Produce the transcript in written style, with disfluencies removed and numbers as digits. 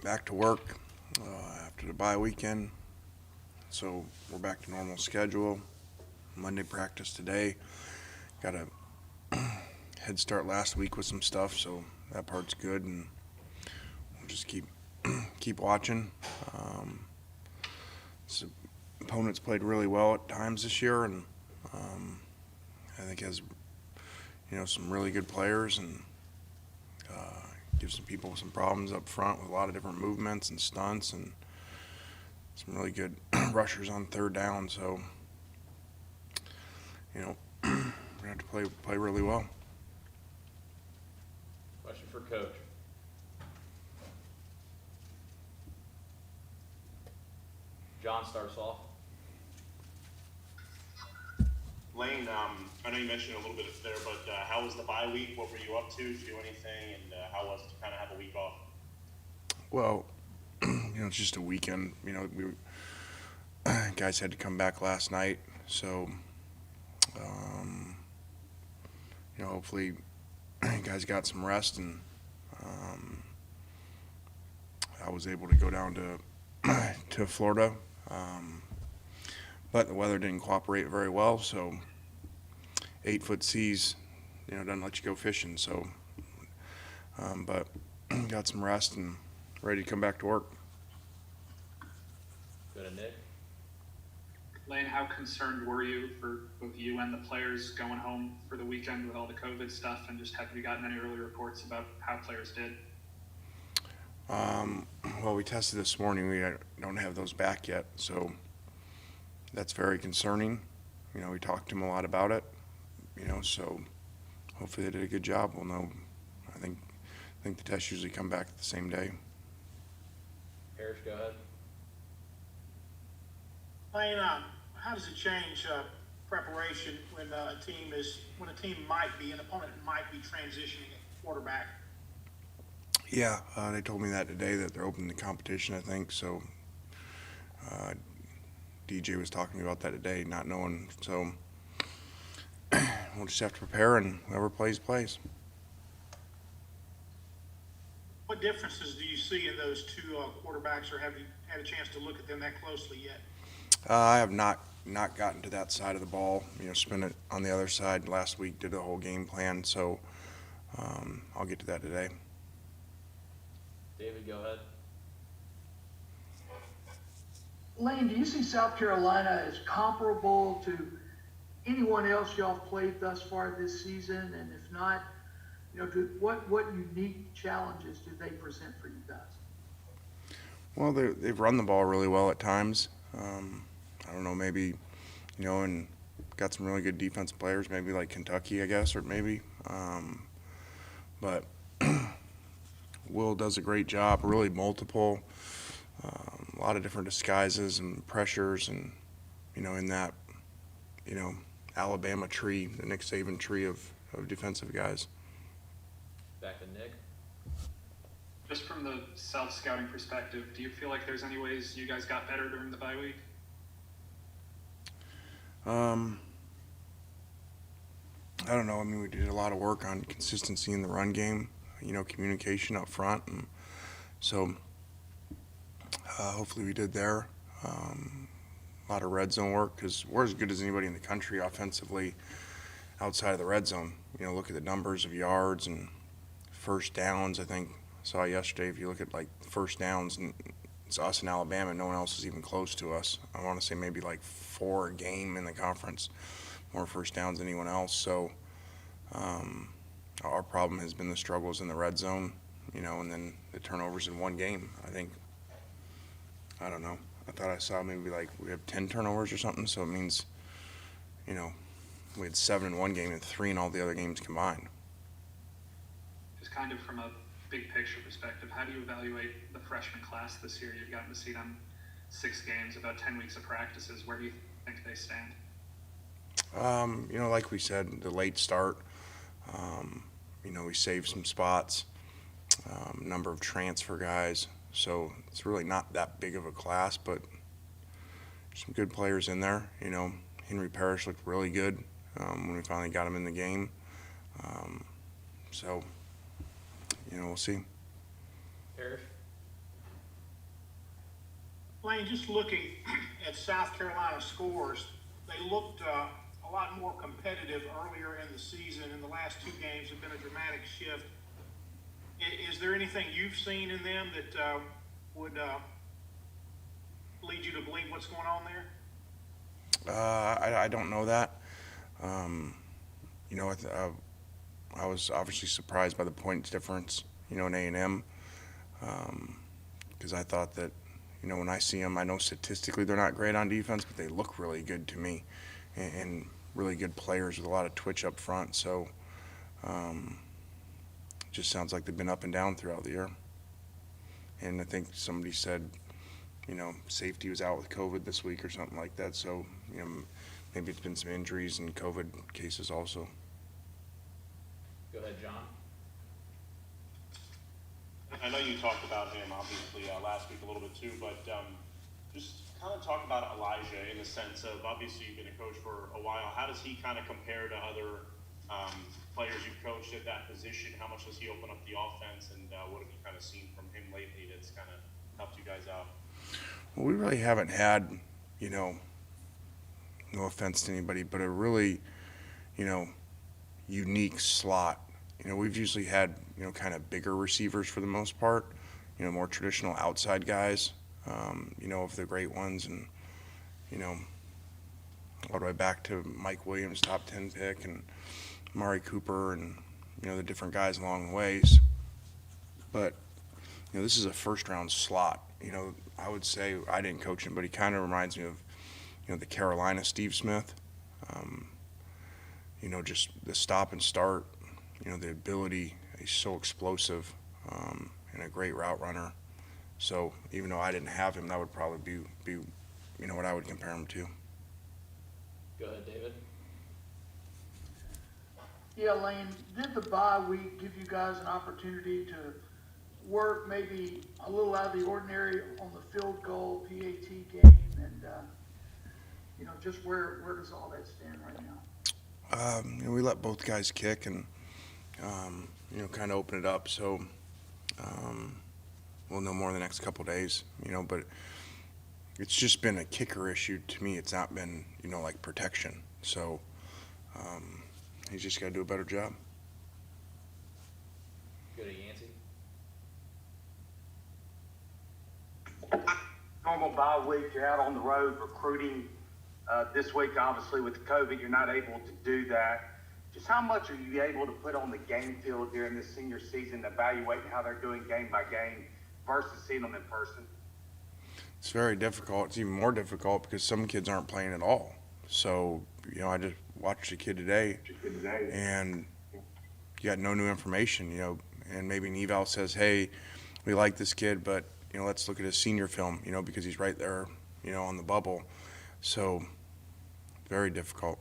back to work after the bye weekend. So we're back to normal schedule. Monday practice today. Got a head start last week with some stuff, so that part's good, and we'll just keep watching. So opponents played really well at times this year, and I think has some really good players, and gives some people some problems up front with a lot of different movements and stunts, and some really good rushers on third down. So we're gonna have to play really well. Question for Coach. John starts off. Lane, I know you mentioned a little bit there, but how was the bye week? What were you up to? Did you do anything? And how was it to kind of have a week off? Well, it's just a weekend. We guys had to come back last night, so hopefully guys got some rest, and I was able to go down to Florida, but the weather didn't cooperate very well. So 8-foot seas, doesn't let you go fishing. So, but got some rest and ready to come back to work. Go to Nick. Lane, how concerned were you for both you and the players going home for the weekend with all the COVID stuff, and just have you gotten any early reports about how players did? Well, we tested this morning. We don't have those back yet, so that's very concerning. We talked to them a lot about it. So hopefully they did a good job. We'll know. I think the tests usually come back the same day. Parrish, go ahead. Lane, how does it change preparation when an opponent might be transitioning at quarterback? Yeah, they told me that today, that they're opening the competition, I think. So DJ was talking about that today, not knowing. So we'll just have to prepare, and whoever plays. What differences do you see in those two quarterbacks, or have you had a chance to look at them that closely yet? I have not gotten to that side of the ball. Spent it on the other side last week, did a whole game plan. So I'll get to that today. David, go ahead. Lane, do you see South Carolina as comparable to anyone else y'all have played thus far this season? And if not, what unique challenges do they present for you guys? Well, they've run the ball really well at times. I don't know, maybe, and got some really good defensive players, maybe like Kentucky, I guess, or maybe. But Will does a great job, really multiple, a lot of different disguises and pressures, and, in that, Alabama tree, the Nick Saban tree of defensive guys. Back to Nick. Just from the self-scouting perspective, do you feel like there's any ways you guys got better during the bye week? I don't know. I mean, we did a lot of work on consistency in the run game, communication up front, and so hopefully we did there. A lot of red zone work, because we're as good as anybody in the country offensively outside of the red zone. Look at the numbers of yards and first downs. I think I saw yesterday, if you look at like first downs, and it's us and Alabama, no one else is even close to us. I want to say maybe like 4 a game in the conference, more first downs than anyone else. So our problem has been the struggles in the red zone, and then the turnovers in one game. I don't know. I thought I saw maybe like we have 10 turnovers or something. So it means, we had 7 in one game and 3 in all the other games combined. Just kind of from a big picture perspective, how do you evaluate the freshman class this year? You've gotten to see them 6 games, about 10 weeks of practices. Where do you think they stand? Like we said, the late start, we saved some spots, number of transfer guys. So it's really not that big of a class, but some good players in there. Henry Parrish looked really good when we finally got him in the game. So, we'll see. Parrish. Lane, just looking at South Carolina scores, they looked a lot more competitive earlier in the season. In the last two games have been a dramatic shift. Is there anything you've seen in them that would lead you to believe what's going on there? I don't know that. You know, I was obviously surprised by the points difference, you know, in A&M, because I thought that, you know, when I see them, I know statistically they're not great on defense, but they look really good to me, and really good players with a lot of twitch up front. So, it just sounds like they've been up and down throughout the year. And I think somebody said, you know, safety was out with COVID this week or something like that. So, you know, maybe it's been some injuries and COVID cases also. Go ahead, John. I know you talked about him obviously last week a little bit too, but just kind of talk about Elijah in the sense of, obviously you've been a coach for a while. How does he kind of compare to other players you've coached at that position? How much does he open up the offense, and what have you kind of seen from him lately that's kind of helped you guys out? Well, we really haven't had, you know, no offense to anybody, but a really, you know, unique slot. You know, we've usually had, you know, kind of bigger receivers for the most part, you know, more traditional outside guys, you know, of the great ones. And, you know, all the way back to Mike Williams, top 10 pick, and Amari Cooper, and, you know, the different guys along the ways. But, you know, this is a first-round slot. You know, I would say, I didn't coach him, but he kind of reminds me of, you know, the Carolina Steve Smith. You know, just the stop and start, you know, the ability, he's so explosive, and a great route runner. So even though I didn't have him, that would probably be you know, what I would compare him to. Go ahead, David. Yeah, Lane, did the bye week give you guys an opportunity to work maybe a little out of the ordinary on the field goal PAT game, and you know, just where does all that stand right now? You know, we let both guys kick, and you know, kind of open it up. So we'll know more in the next couple of days. You know, but it's just been a kicker issue to me. It's not been, you know, like protection. So he's just got to do a better job. Go to Yancey. Normal bye week, you're out on the road recruiting. This week, obviously, with COVID, you're not able to do that. Just how much are you able to put on the game field during this senior season, evaluating how they're doing game by game versus seeing them in person? It's very difficult. It's even more difficult because some kids aren't playing at all. So, you know, I just watched a kid today, and you got no new information, you know, and maybe an eval says, hey, we like this kid, but, you know, let's look at his senior film, you know, because he's right there, you know, on the bubble. So, very difficult.